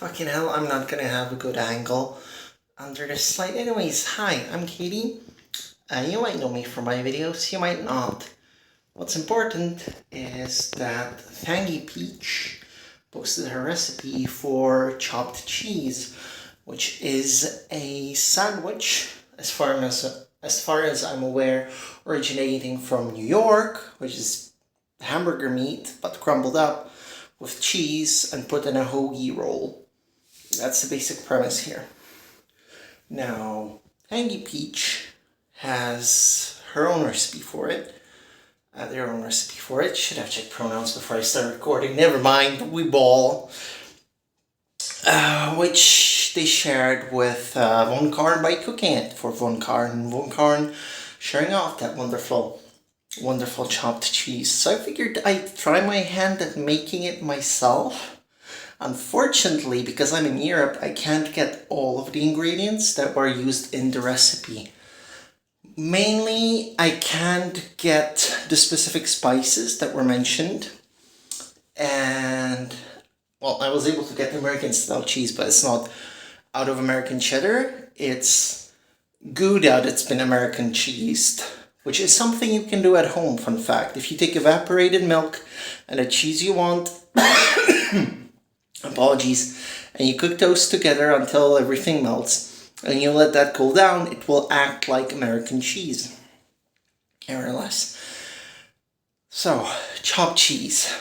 Fucking hell, I'm not gonna have a good angle under this light. Anyways, hi, I'm Katie. You might know me from my videos, you might not. What's important is that Fangy Peach posted her recipe for chopped cheese, which is a sandwich, as far as I'm aware, originating from New York, which is hamburger meat but crumbled up with cheese and put in a hoagie roll. That's the basic premise here. Now, Fangy Peach has her own recipe for it. Their own recipe for it. Should have checked pronouns before I start recording. Never mind, we ball. Which they shared with Von Karn by cooking it for Von Karn. Von Karn sharing off that wonderful chopped cheese. So I figured I'd try my hand at making it myself. Unfortunately, because I'm in Europe, I can't get all of the ingredients that were used in the recipe. Mainly, I can't get the specific spices that were mentioned. And, well, I was able to get the American style cheese, but it's not out of American cheddar. It's Gouda that's been American cheesed, which is something you can do at home, fun fact. If you take evaporated milk and the cheese you want, apologies, and you cook those together until everything melts, and you let that cool down, it will act like American cheese, more or less. So, chopped cheese.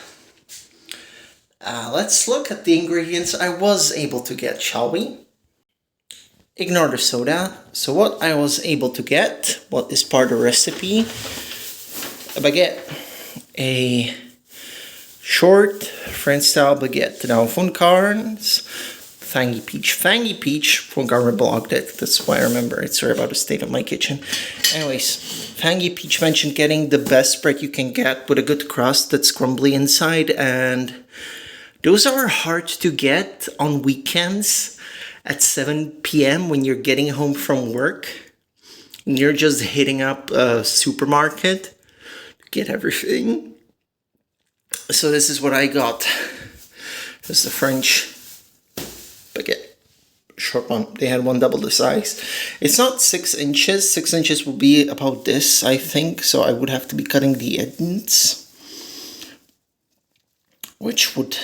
Let's look at the ingredients I was able to get, shall we? Ignore the soda. So what I was able to get, what is part of the recipe, a baguette, a short French-style baguette. Now, Von Karn's Fangy Peach, Von Karn blogged it, that's why I remember it. Sorry about the state of my kitchen. Anyways, Fangy Peach mentioned getting the best bread you can get with a good crust that's crumbly inside, and those are hard to get on weekends at 7 p.m. when you're getting home from work and you're just hitting up a supermarket to get everything. So this is what I got. This is the French baguette. Short one. They had one double the size. It's not 6 inches. 6 inches will be about this, I think. So I would have to be cutting the ends, which would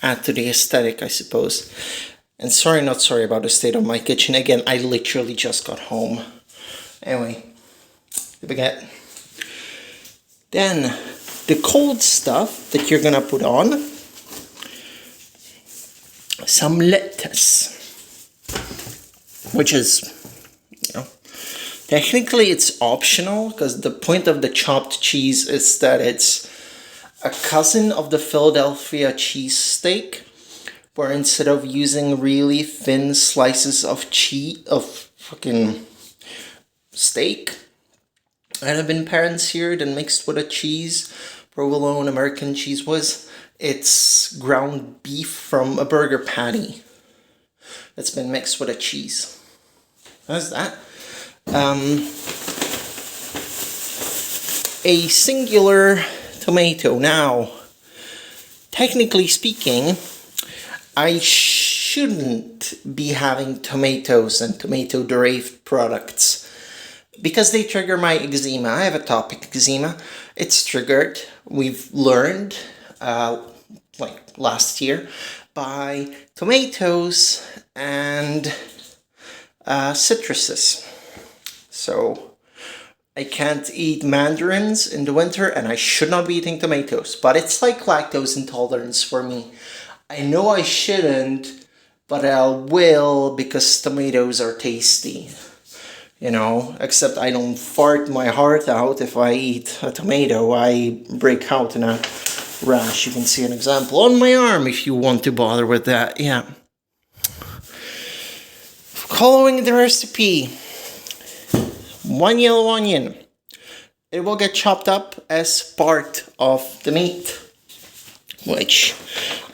add to the aesthetic, I suppose. And sorry, not sorry about the state of my kitchen. Again, I literally just got home. Anyway, the baguette. Then, the cold stuff that you're gonna put on. Some lettuce. Which is, technically it's optional, because the point of the chopped cheese is that it's a cousin of the Philadelphia cheesesteak, where instead of using really thin slices of fucking steak that have been pan-seared and mixed with a cheese, provolone American cheese was, it's ground beef from a burger patty that's been mixed with a cheese. How's that? A singular tomato. Now, technically speaking, I shouldn't be having tomatoes and tomato-derived products because they trigger my eczema. I have atopic eczema. It's triggered, we've learned, like last year, by tomatoes and citruses. So I can't eat mandarins in the winter and I should not be eating tomatoes. But it's like lactose intolerance for me. I know I shouldn't, but I will because tomatoes are tasty. Except I don't fart my heart out if I eat a tomato. I break out in a rash. You can see an example on my arm if you want to bother with that. Yeah. Following the recipe, 1 yellow onion. It will get chopped up as part of the meat, which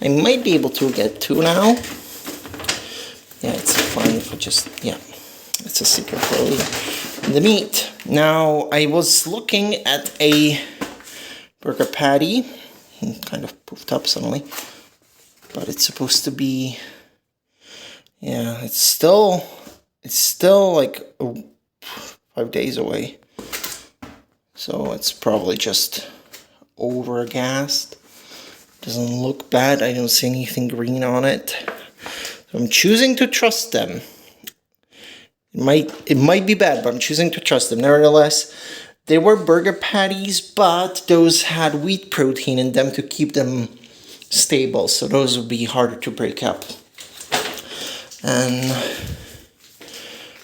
I might be able to get to now. Yeah, it's fine if I just, it's a secret for the meat. Now, I was looking at a burger patty, kind of poofed up suddenly, but it's supposed to be Yeah, it's still like 5 days away. So it's probably just over-gassed. Doesn't look bad. I don't see anything green on it. So I'm choosing to trust them. It might be bad, but I'm choosing to trust them. Nevertheless, they were burger patties, but those had wheat protein in them to keep them stable. So those would be harder to break up. And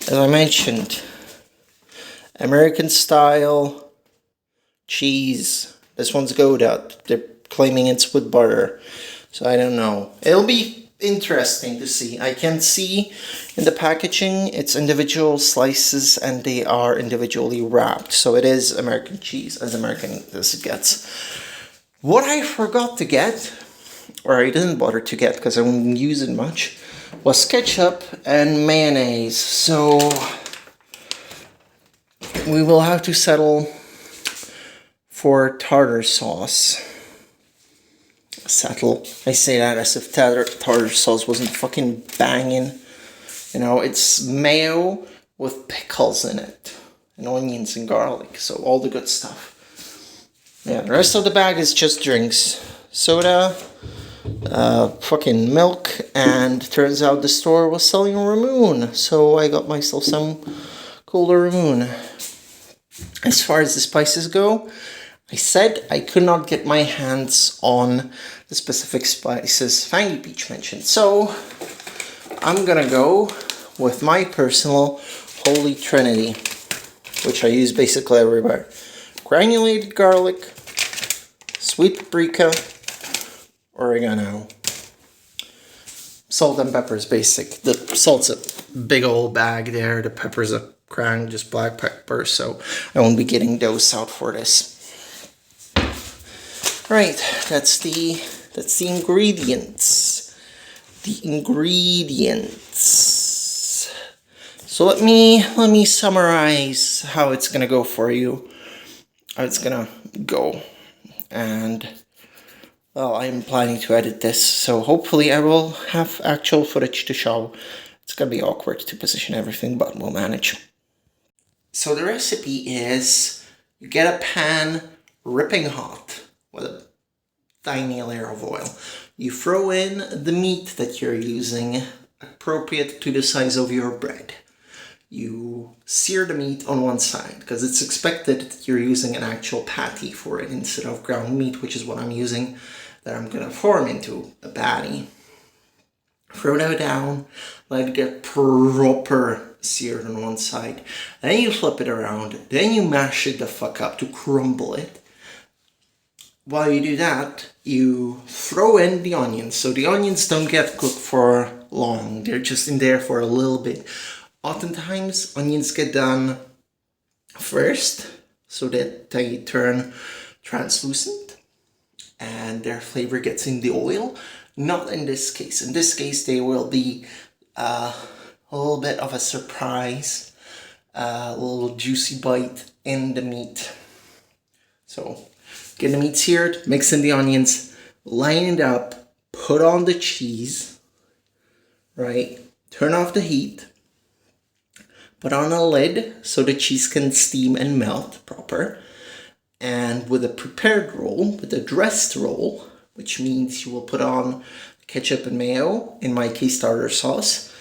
as I mentioned, American style cheese. This one's Gouda. They're claiming it's with butter. So I don't know. It'll be interesting to see. I can see in the packaging it's individual slices and they are individually wrapped. So it is American cheese, as American as it gets. What I forgot to get, or I didn't bother to get because I wouldn't use it much, was ketchup and mayonnaise. So we will have to settle for tartar sauce. Settle. I say that as if tartar sauce wasn't fucking banging. You know, it's mayo with pickles in it. And onions and garlic. So all the good stuff. Yeah, the rest of the bag is just drinks. Soda, fucking milk, and turns out the store was selling Ramoon. So I got myself some cooler Ramoon. As far as the spices go, I said I could not get my hands on the specific spices Fangy Peach mentioned. So I'm gonna go with my personal holy trinity, which I use basically everywhere. Granulated garlic, sweet paprika, oregano, salt and pepper is basic. The salt's a big old bag there. The pepper's a crown, just black pepper, so I won't be getting those out for this. Right, that's the ingredients. The ingredients. So let me summarize how it's gonna go for you. How it's gonna go. And well, I'm planning to edit this, so hopefully I will have actual footage to show. It's gonna be awkward to position everything, but we'll manage. So the recipe is you get a pan ripping hot with a tiny layer of oil. You throw in the meat that you're using, appropriate to the size of your bread. You sear the meat on one side because it's expected that you're using an actual patty for it instead of ground meat, which is what I'm using, that I'm gonna form into a patty. Throw that down, let it get proper seared on one side. Then you flip it around, then you mash it the fuck up to crumble it. While you do that, you throw in the onions. So the onions don't get cooked for long. They're just in there for a little bit. Oftentimes, onions get done first so that they turn translucent and their flavor gets in the oil. Not in this case. In this case, they will be a little bit of a surprise, a little juicy bite in the meat. So get the meat seared, mix in the onions, line it up, put on the cheese, right? Turn off the heat, put on a lid so the cheese can steam and melt proper. And with a prepared roll, with a dressed roll, which means you will put on ketchup and mayo, in my case tartar sauce,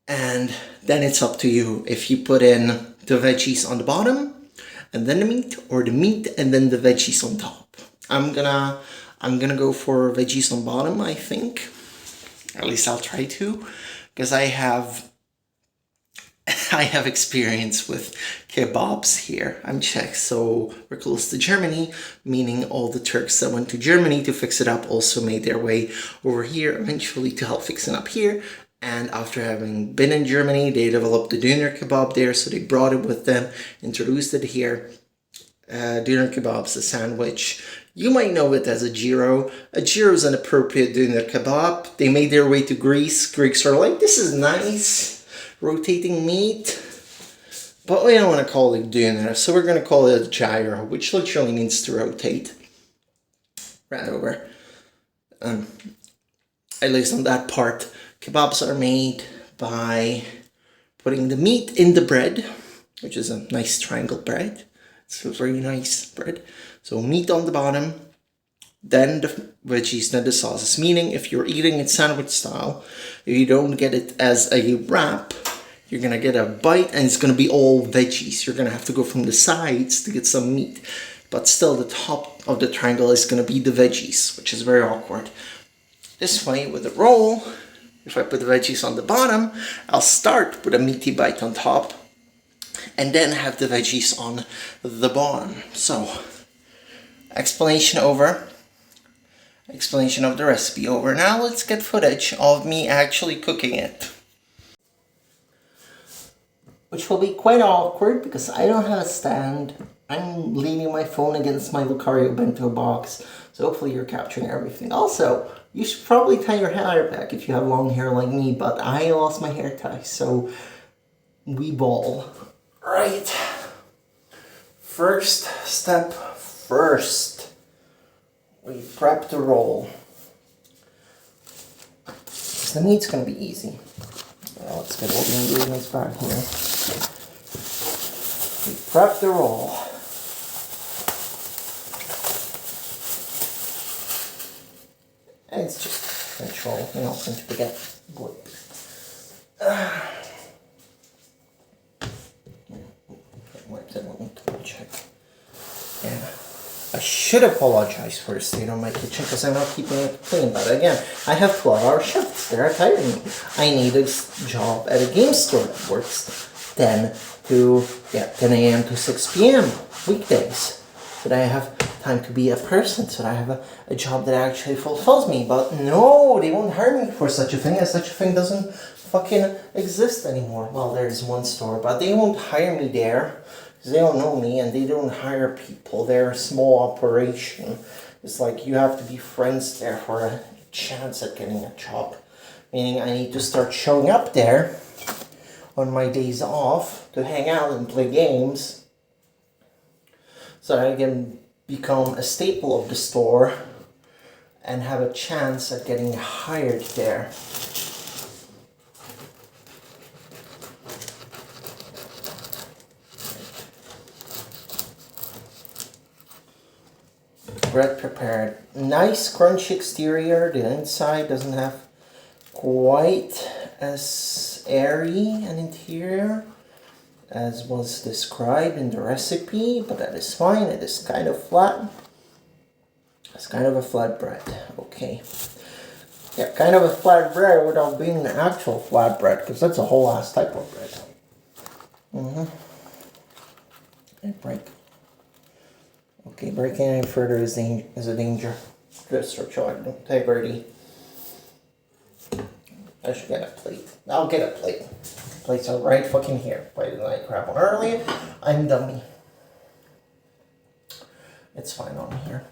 and then it's up to you if you put in the veggies on the bottom and then the meat, or the meat and then the veggies on top. I'm gonna go for veggies on bottom, I think. At least I'll try to, because I have experience with kebabs here. I'm Czech, so we're close to Germany, meaning all the Turks that went to Germany to fix it up also made their way over here eventually to help fix it up here. And after having been in Germany, they developed the doner kebab there, so they brought it with them, introduced it here. Doner kebab's a sandwich. You might know it as a gyro. A gyro is an appropriate doner kebab. They made their way to Greece. Greeks are like, this is nice, rotating meat. But we don't want to call it doner, so we're going to call it a gyro, which literally means to rotate. Right over. At least on that part. Kebabs are made by putting the meat in the bread, which is a nice triangle bread. It's a very nice bread. So meat on the bottom, then the veggies, then the sauces. Meaning if you're eating it sandwich style, if you don't get it as a wrap, you're gonna get a bite and it's gonna be all veggies. You're gonna have to go from the sides to get some meat. But still the top of the triangle is gonna be the veggies, which is very awkward. This way with the roll, if I put the veggies on the bottom, I'll start with a meaty bite on top and then have the veggies on the bottom. So, explanation over. Explanation of the recipe over. Now let's get footage of me actually cooking it. Which will be quite awkward because I don't have a stand. I'm leaning my phone against my Lucario bento box. So hopefully you're capturing everything. Also, you should probably tie your hair back if you have long hair like me, but I lost my hair tie, so we ball. Right. First step first. We prep the roll. The meat's gonna be easy. Well, let's get all the ingredients back here. We prep the roll. And it's just French roll, you know, French baguette. Yeah. I should apologize for the state of my kitchen because I'm not keeping it clean. But again, I have 12-hour shifts. They're tiring me. I need a job at a game store that works 10 a.m. to 6 p.m. weekdays. So that I have time to be a person. So that I have a job that actually fulfills me. But no, they won't hire me for such a thing. And such a thing doesn't fucking exist anymore. Well, there's one store, but they won't hire me there. They don't know me and they don't hire people. They're a small operation. It's like you have to be friends there for a chance at getting a job. Meaning I need to start showing up there on my days off to hang out and play games so I can become a staple of the store and have a chance at getting hired there. Bread prepared. Nice crunchy exterior. The inside doesn't have quite as airy an interior as was described in the recipe, but that is fine. It is kind of flat. It's kind of a flat bread. Okay. Yeah, kind of a flat bread without being an actual flat bread, because that's a whole ass type of bread. And break. Okay, breaking any further is a danger. Just for child integrity. I should get a plate. I'll get a plate. Plates are right fucking here. Why didn't I grab one earlier? I'm dummy. It's fine on here.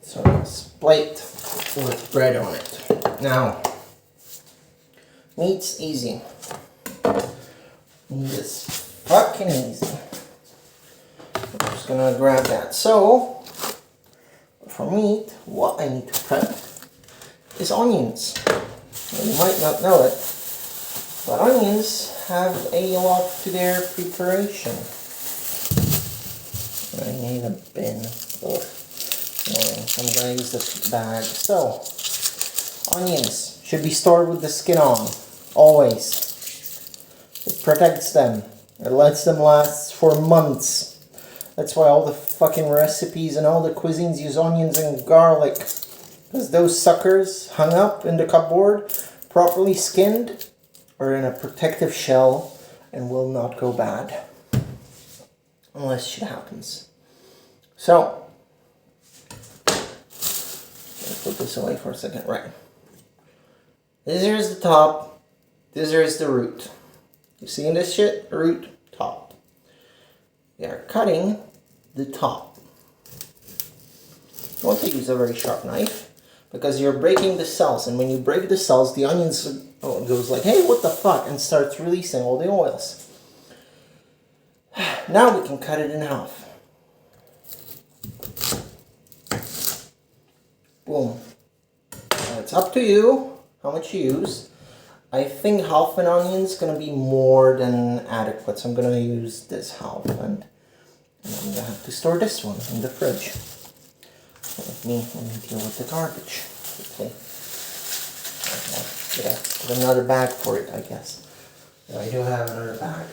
So this plate with bread on it. Now, meat's easy. Meat is fucking easy. I'm just gonna grab that. So, for meat, what I need to prep is onions. Well, you might not know it, but onions have a lot to their preparation. I need a bin. Oh, annoying. I'm gonna use this bag. So, onions should be stored with the skin on, always. It protects them. It lets them last for months. That's why all the fucking recipes and all the cuisines use onions and garlic. Because those suckers hung up in the cupboard, properly skinned, are in a protective shell and will not go bad. Unless shit happens. So, let's put this away for a second. Right. This here's the top. This here's the root. You seeing this shit? Root, top. We are cutting the top. You want to use a very sharp knife because you're breaking the cells, and when you break the cells, the onions goes like, hey, what the fuck, and starts releasing all the oils. Now we can cut it in half. Boom. Now it's up to you how much you use. I think half an onion is going to be more than adequate, so I'm going to use this half, and I'm going to have to store this one in the fridge. Let me deal with the garbage quickly. Get another bag for it, I guess. Yeah, I do have another bag.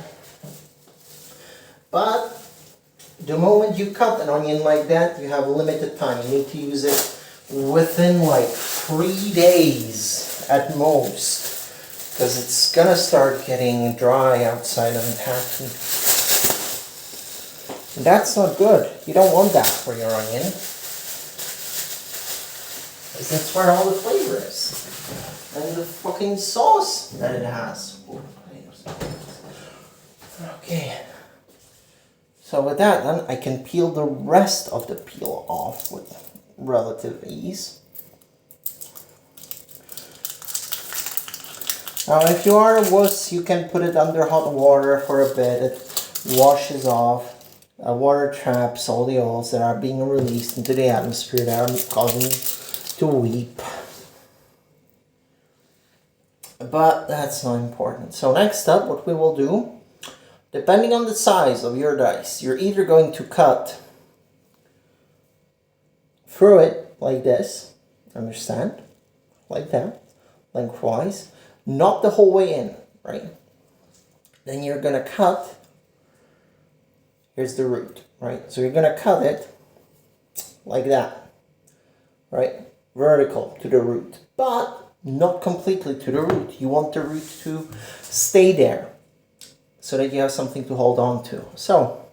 But the moment you cut an onion like that, you have limited time. You need to use it within like 3 days at most. Because it's gonna start getting dry outside and tacky. And that's not good. You don't want that for your onion. Because that's where all the flavor is. And the fucking sauce that it has. Okay. So with that, then I can peel the rest of the peel off with relative ease. Now if you are a wuss, you can put it under hot water for a bit. It washes off. Water traps all the oils that are being released into the atmosphere that are causing you to weep. But that's not important. So next up, what we will do, depending on the size of your dice, you're either going to cut through it like this, understand? Like that, lengthwise. Not the whole way in, right? Then you're going to cut, here's the root, right? So you're going to cut it like that, right? Vertical to the root, but not completely to the root. You want the root to stay there so that you have something to hold on to. So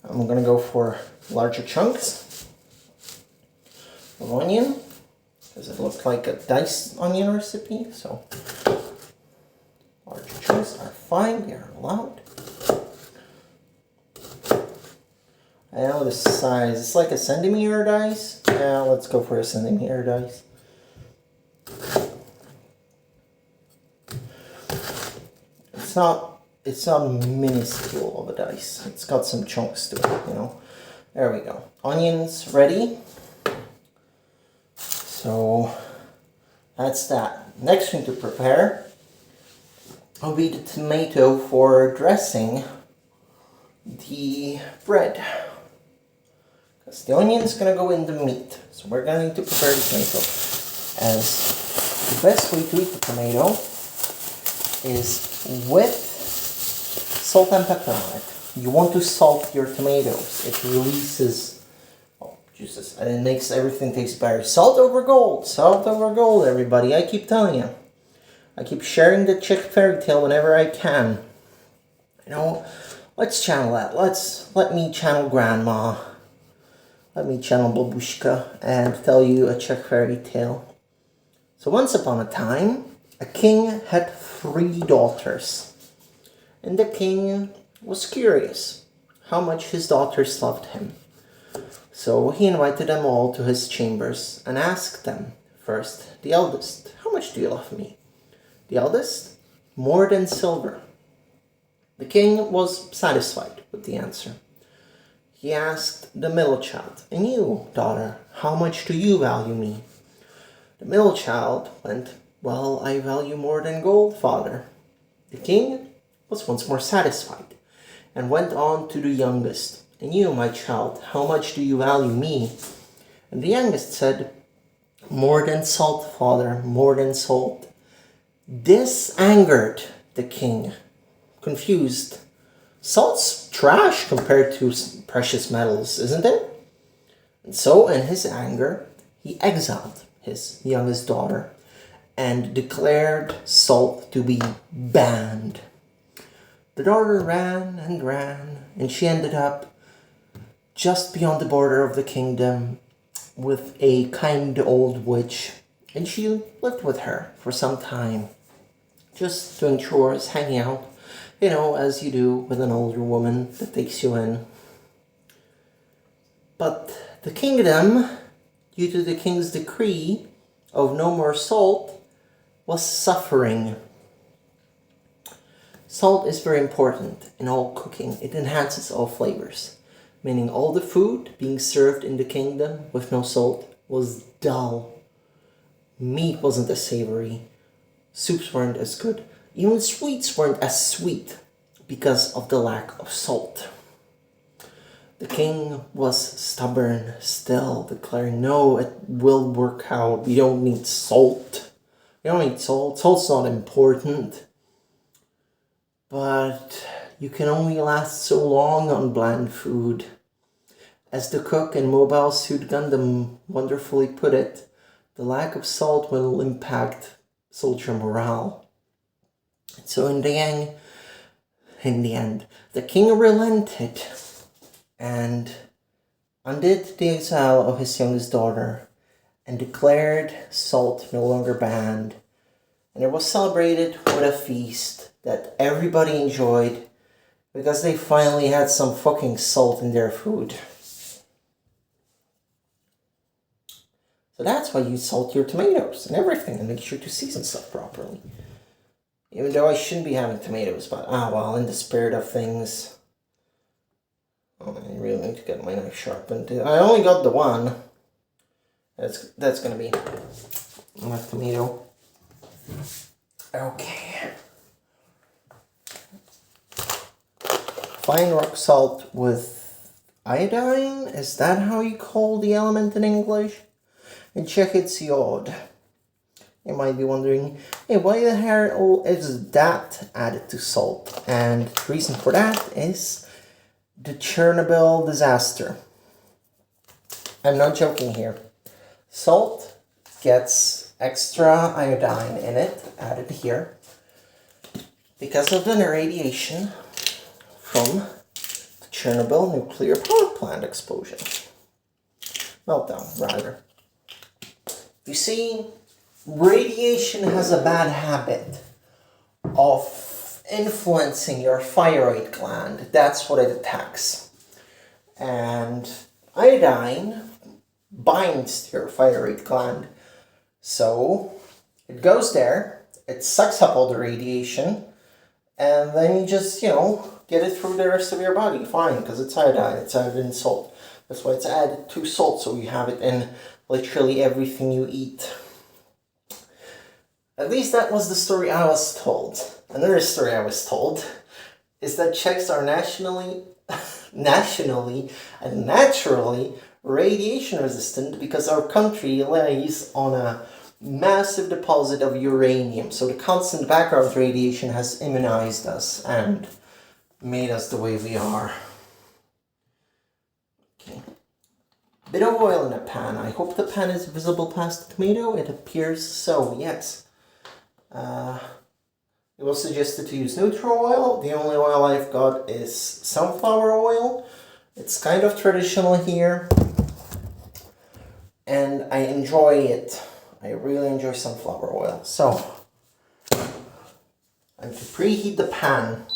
I'm going to go for larger chunks of onion, because it looks like a diced onion recipe, so large chunks are fine, they are allowed. I know the size, it's like a centimeter dice. Yeah, let's go for a centimeter dice. It's not minuscule of a dice. It's got some chunks to it, you know. There we go. Onions ready. So that's that. Next thing to prepare will be the tomato for dressing the bread. Because the onion's going to go in the meat. So we're going to prepare the tomato. As the best way to eat the tomato is with salt and pepper on it. You want to salt your tomatoes. It releases juices, and it makes everything taste better. Salt over gold, everybody. I keep telling you. I keep sharing the chick fairy tale whenever I can. You know, let's channel that. Let me channel Grandma. Let me channel Babushka and tell you a chick fairy tale. So once upon a time, a king had 3 daughters. And the king was curious how much his daughters loved him. So he invited them all to his chambers and asked them, first, the eldest, how much do you love me? The eldest, more than silver. The king was satisfied with the answer. He asked the middle child, and you, daughter, how much do you value me? The middle child went, well, I value more than gold, father. The king was once more satisfied and went on to the youngest. And you, my child, how much do you value me? And the youngest said, more than salt, father, more than salt. This angered the king, confused. Salt's trash compared to precious metals, isn't it? And so, in his anger, he exiled his youngest daughter and declared salt to be banned. The daughter ran, and she ended up just beyond the border of the kingdom with a kind old witch, and she lived with her for some time, just doing chores, hanging out, you know, as you do with an older woman that takes you in. But the kingdom, due to the king's decree of no more salt, was suffering. Salt is very important in all cooking. It enhances all flavors, meaning all the food being served in the kingdom with no salt was dull, Meat wasn't as savory. Soups weren't as good. Even sweets weren't as sweet because of the lack of salt. The king was stubborn still, declaring, no, it will work out. We don't need salt. We don't need salt. Salt's not important. But you can only last so long on bland food. As the cook in Mobile Suit Gundam wonderfully put it, the lack of salt will impact soldier morale. So in the end, the king relented and undid the exile of his youngest daughter and declared salt no longer banned. And it was celebrated with a feast that everybody enjoyed because they finally had some fucking salt in their food. So that's why you salt your tomatoes and everything and make sure to season stuff properly. Even though I shouldn't be having tomatoes, but well, in the spirit of things. Oh, I really need to get my knife sharpened. I only got the one. That's gonna be enough tomato. Okay. Fine rock salt with iodine? Is that how you call the element in English? In Czech it's yod. You might be wondering, hey, why the hell is that added to salt? And the reason for that is the Chernobyl disaster. I'm not joking here. Salt gets extra iodine in it, added here, because of the radiation from the Chernobyl nuclear power plant explosion. Meltdown, rather. You see, radiation has a bad habit of influencing your thyroid gland. That's what it attacks. And iodine binds to your thyroid gland. So it goes there, it sucks up all the radiation, and then you just, get it through the rest of your body. Fine, because it's iodine, it's added in salt. That's why it's added to salt, so you have it in literally everything you eat. At least that was the story I was told. Another story I was told is that Czechs are nationally and naturally radiation resistant because our country lays on a massive deposit of uranium. So the constant background radiation has immunized us and made us the way we are. Okay. Bit of oil in a pan. I hope the pan is visible past the tomato. It appears so, yes. It was suggested to use neutral oil. The only oil I've got is sunflower oil. It's kind of traditional here. And I enjoy it. I really enjoy sunflower oil. So, I'm to preheat the pan.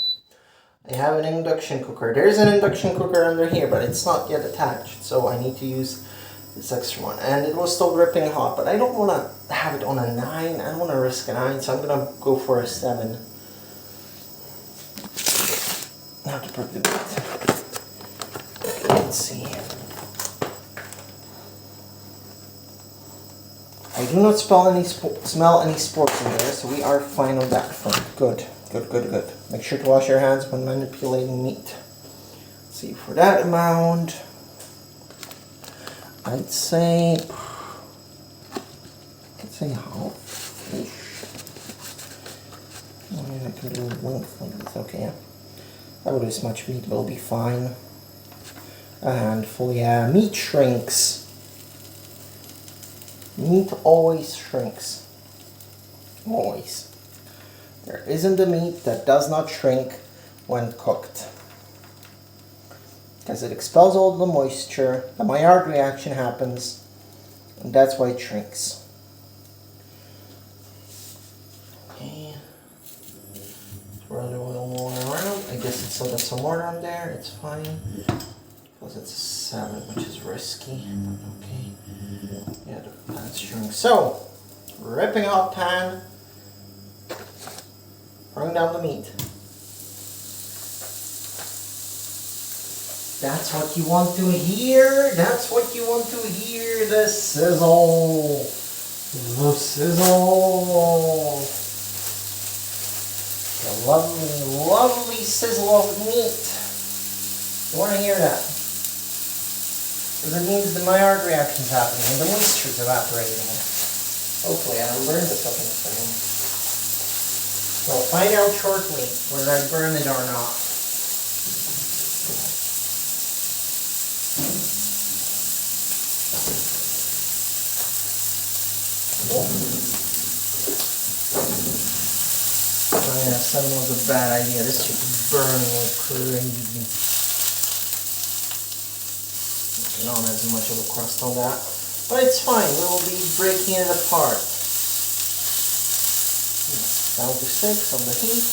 I have an induction cooker. There's an induction cooker under here, but it's not yet attached. So I need to use this extra one. And it was still dripping hot, but I don't want to have it on a 9. I don't want to risk a 9, so I'm going to go for a 7. Now to prep the meat. Okay, let's see. I do not smell any sports in there, so we are fine on that front. Good. Make sure to wash your hands when manipulating meat. Let's see, for that amount, I'd say half-ish. I can do a length like this. Okay, yeah. About this much meat will be fine. A handful, yeah. Meat shrinks. Meat always shrinks. Always. There isn't a meat that does not shrink when cooked. Because it expels all the moisture, the Maillard reaction happens, and that's why it shrinks. Okay. Throw the oil more around. I guess it's still got some more on there, it's fine. Because it's a 7, which is risky, but okay. Yeah, the pan's shrink. So, ripping hot pan. Throwing down the meat. That's what you want to hear. That's what you want to hear. The sizzle. The sizzle. The lovely, lovely sizzle of meat. You want to hear that? Because it means that my art reaction is happening and the moisture is evaporating. Hopefully I don't burn the fucking thing. We'll find out shortly whether I burn it or not. Oh yeah, that was a bad idea. This should be burning like crazy. Not as much of a crust on that. But it's fine, we'll be breaking it apart. Down to 6 on the heat.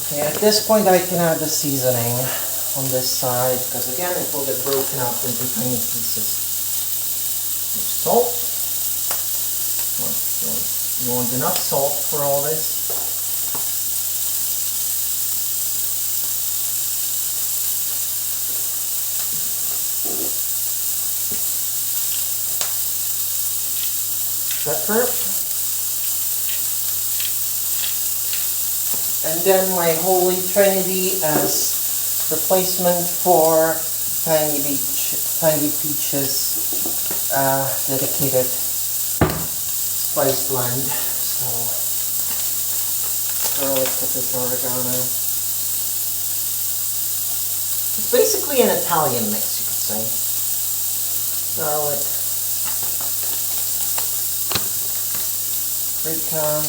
Okay, at this point I can add the seasoning on this side, because again it will get broken up into tiny pieces. Salt. You want enough salt for all this. Pepper. And then my holy trinity as replacement for Tangy Peach's dedicated spice blend. So garlic, pepper, oregano. It's basically an Italian mix, you could say. Garlic, paprika,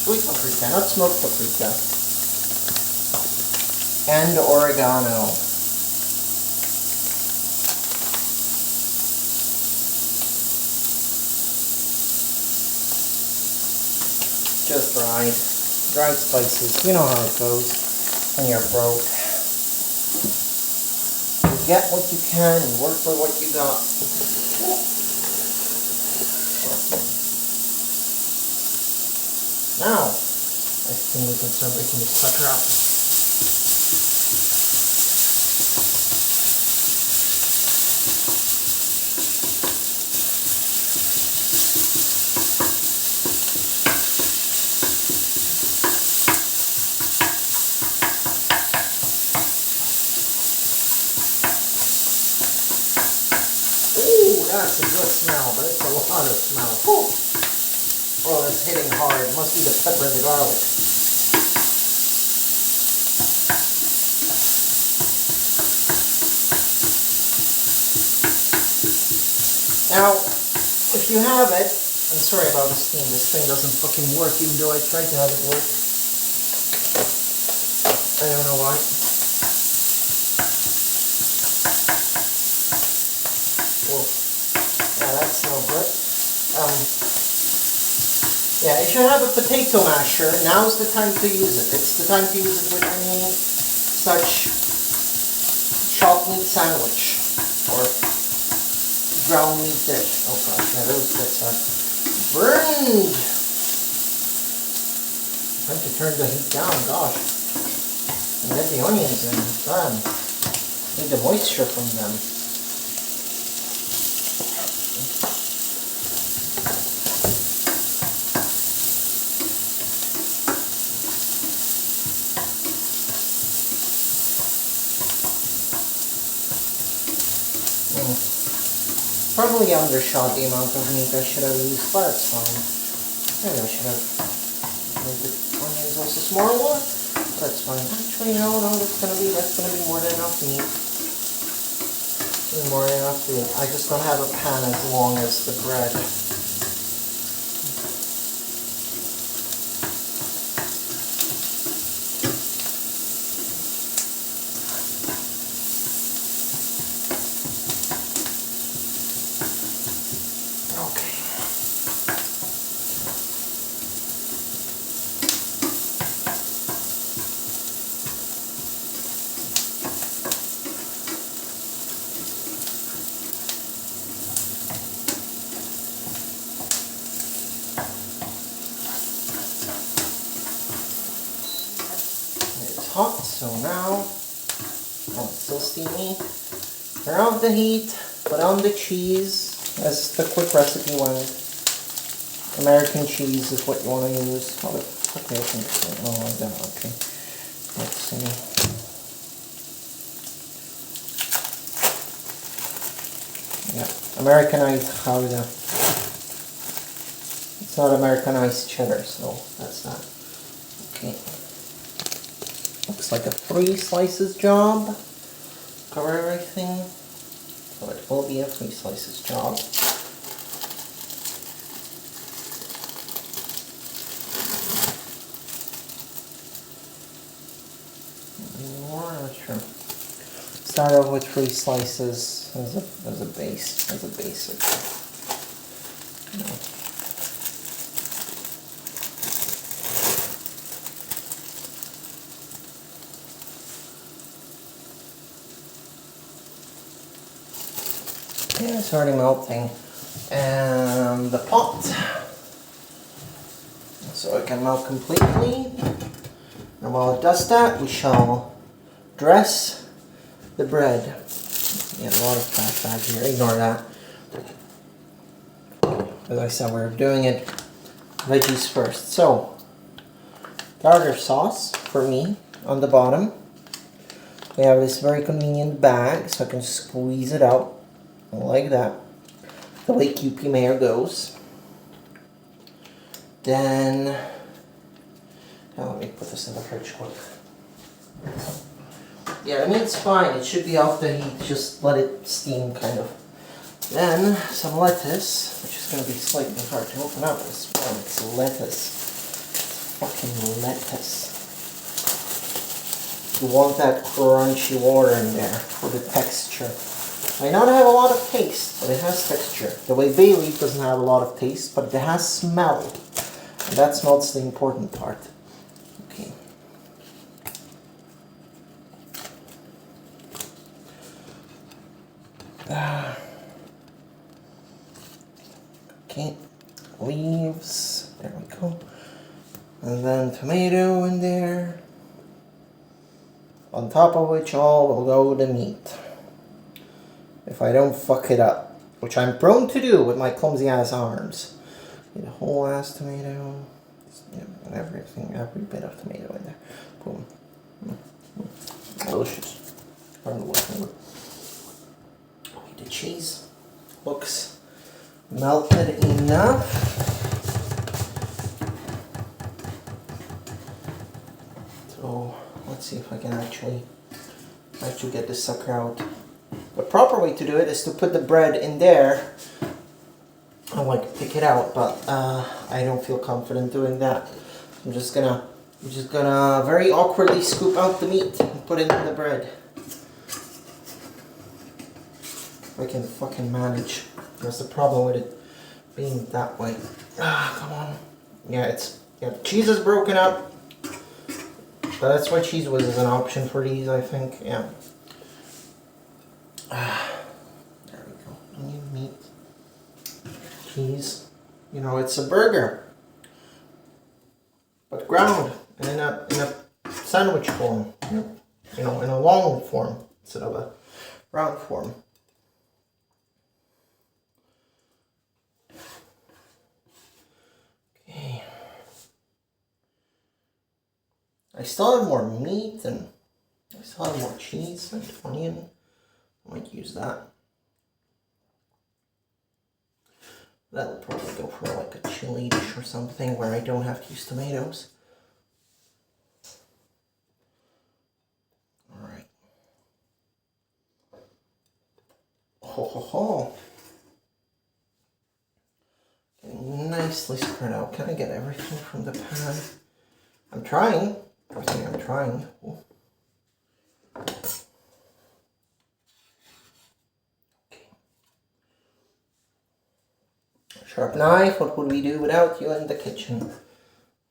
sweet paprika, not smoked paprika, and oregano. Just dried spices. You know how it goes when you're broke. You get what you can, you work with what you got. Now, I think we can start breaking this sucker up. Ooh, that's a good smell, but it's a lot of smell. Whew. Oh, it's hitting hard. It must be the pepper and the garlic. Now, if you have it, I'm sorry about the steam, this thing doesn't fucking work even though I tried to have it work. I don't know why. Whoa. Yeah, that's no good. Yeah, if you have a potato masher, now's the time to use it. It's the time to use it with any such chopped meat sandwich or ground meat dish. Oh gosh, yeah, those bits are burned. Time to turn the heat down, gosh. And get the onions in. Damn. Need the moisture from them. Probably undershot the amount of meat I should have used, but it's fine. Maybe I should have made the onions also smaller, but that's fine. Actually, no, that's gonna be more than enough meat. More than enough meat. I just don't have a pan as long as the bread. hot, so now, oh, it's still steamy. Turn off the heat, put on the cheese, as the quick recipe went. American cheese is what you want to use. Oh, okay, I think so. Oh, like that, okay. Let's see. Yeah, Americanized Gouda. It's not Americanized cheddar, so that's that. Okay. Looks like a 3 slices job. Cover everything. So it will be a 3 slices job. More, I'm not sure. Start off with 3 slices as a base, as a basic. No. Yeah, it's already melting. And the pot. So it can melt completely. And while it does that, we shall dress the bread. Yeah, a lot of trash bag here. Ignore that. As I said, we're doing it veggies first. So, tartar sauce for me on the bottom. We have this very convenient bag, so I can squeeze it out like that. The way Kewpie mayo goes. Then, now let me put this in the fridge quick. Yeah, I mean it's fine. It should be off the heat. Just let it steam, kind of. Then some lettuce, which is going to be slightly hard to open up as well. It's lettuce. It's fucking lettuce. You want that crunchy water in there for the texture. Might not have a lot of taste, but it has texture. The way bay leaf doesn't have a lot of taste, but it has smell. And that smell's the important part. Okay. Okay. Leaves. There we go. And then tomato in there. On top of which all will go the meat. If I don't fuck it up. Which I'm prone to do with my clumsy ass arms. Get a whole ass tomato. And everything, every bit of tomato in there. Boom. Delicious. The cheese looks melted enough. So let's see if I can actually get this sucker out. The proper way to do it is to put the bread in there and like pick it out, but I don't feel confident doing that. I'm just gonna very awkwardly scoop out the meat and put it in the bread. If I can fucking manage. That's the problem with it being that way. Ah, come on. Yeah, cheese is broken up. But that's why cheese whiz is an option for these, I think. Yeah. There we go. Onion, meat, cheese. You know, it's a burger, but ground and in a sandwich form. You know, in a long form instead of a round form. Okay. I still have more meat and I still have more cheese and onion. I might use that. That'll probably go for like a chili dish or something where I don't have to use tomatoes. Alright. Ho ho ho. Getting nicely spread out. Can I get everything from the pan? I'm trying. I'm trying. Ooh. Sharp knife, what would we do without you in the kitchen?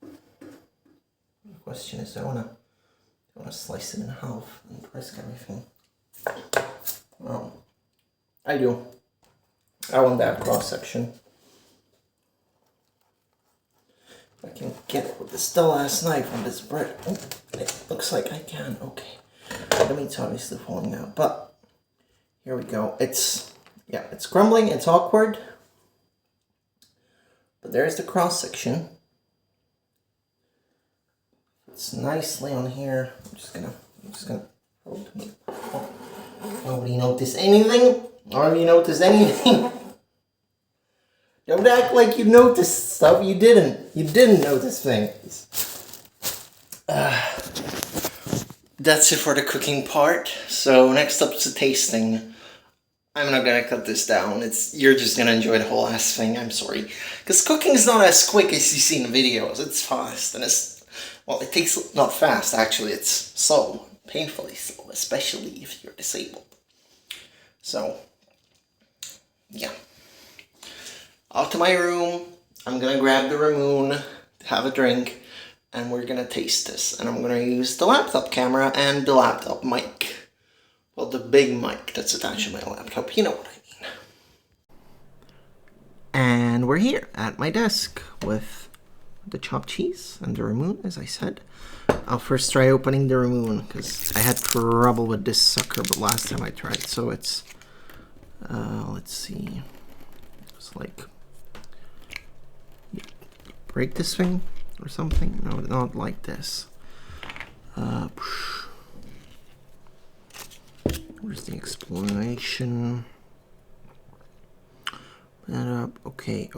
The question is, do I wanna slice it in half and risk everything? Well, I do. I want that cross section. I can get it with this dull ass knife on this bread. Oh, It looks like I can. Okay. The meat's obviously falling out, but here we go. It's crumbling. It's awkward. But there's the cross section. It's nicely on here. I'm just gonna hold it. Oh, nobody noticed anything? Nobody noticed anything? Don't act like you noticed stuff. You didn't. You didn't notice things. That's it for the cooking part. So next up is the tasting. I'm not gonna cut this down. You're just gonna enjoy the whole ass thing. I'm sorry, because cooking is not as quick as you see in the videos. It's fast and it takes not fast actually. It's slow, painfully slow, especially if you're disabled. So yeah, off to my room. I'm gonna grab the Ramoon, have a drink, and we're gonna taste this. And I'm gonna use the laptop camera and the laptop mic. Well, the big mic that's attached to my laptop, you know what I mean. And we're here at my desk with the chopped cheese and the Ramoon, as I said. I'll first try opening the Ramoon, because I had trouble with this sucker but last time I tried. So it's, let's see. It's like, break this thing or something? No, not like this. Where's the explanation? Okay,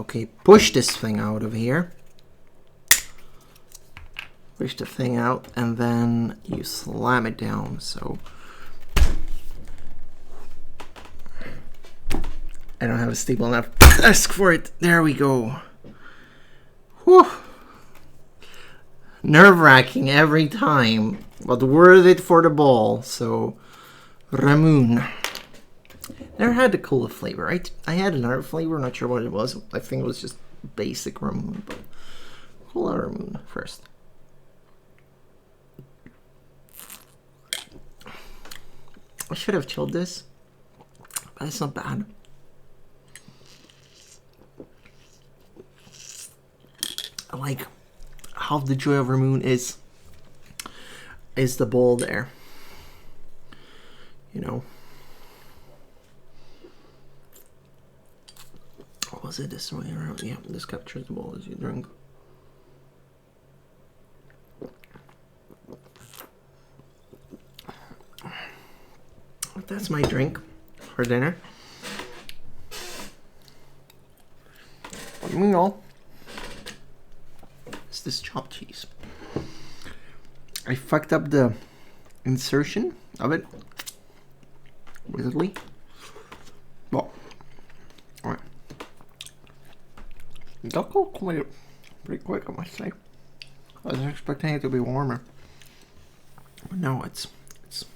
push this thing out of here. Push the thing out, and then you slam it down, so... I don't have a stable enough desk for it. There we go. Whew. Nerve-wracking every time, but worth it for the ball, so... Ramoon. Never had the cola flavor. I had another flavor, not sure what it was. I think it was just basic Ramoon, but cola Ramoon first. I should have chilled this, but it's not bad. I like how the joy of Ramoon is the bowl there. You know, what was it this way around? Yeah, this captures the bowl as you drink. That's my drink for dinner. What do we know? It's this chopped cheese. I fucked up the insertion of it. Weirdly. Well, alright. Got cold pretty quick, I must say. I was expecting it to be warmer. But no, it's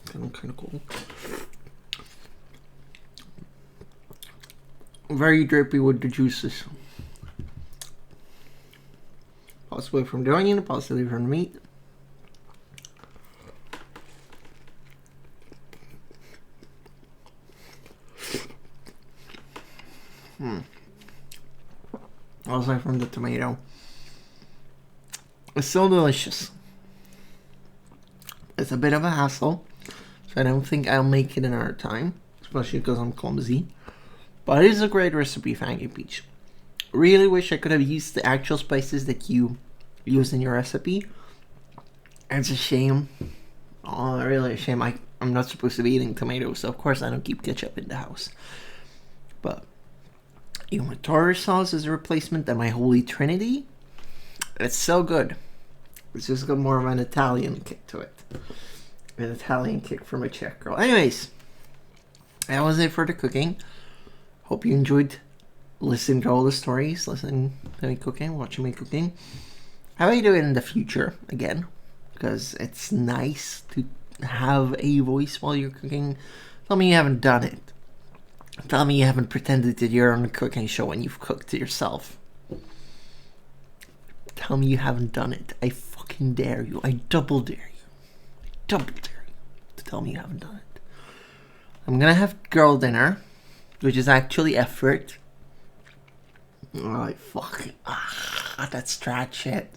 kind of cool. Very drippy with the juices. Possibly from the onion, possibly from the meat. Also from the tomato. It's so delicious. It's a bit of a hassle, so I don't think I'll make it another time, especially because I'm clumsy. But it is a great recipe, thank you, Peach. Really wish I could have used the actual spices that you use in your recipe. It's a shame. Oh, really a shame. I'm not supposed to be eating tomatoes, so of course I don't keep ketchup in the house. But my tartar sauce is a replacement, and my holy trinity, it's so good. It's just got more of an Italian kick to it. An Italian kick from a Czech girl. Anyways, that was it for the cooking. Hope you enjoyed listening to all the stories, listening to me cooking, watching me cooking. How I do it in the future again, because it's nice to have a voice while you're cooking. Tell me you haven't done it. Tell me you haven't pretended that you're on a cooking show and you've cooked it yourself. Tell me you haven't done it. I fucking dare you. I double dare you. I double dare you to tell me you haven't done it. I'm gonna have girl dinner, which is actually effort. Alright, fuck. That strat shit.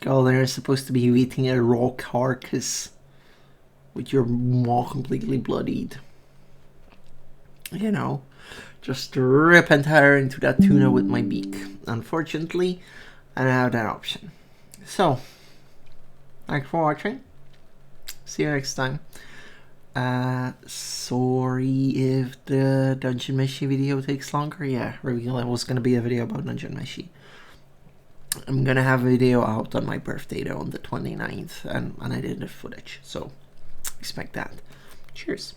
Oh, they're supposed to be eating a raw carcass with your maw completely bloodied. You know, just rip and tear into that tuna with my beak. Unfortunately, I don't have that option. So, thanks for watching. See you next time. Sorry if the Dungeon Meshi video takes longer. Yeah, reveal it was going to be a video about Dungeon Meshi. I'm going to have a video out on my birthday though, on the 29th, and unedited footage, so expect that. Cheers.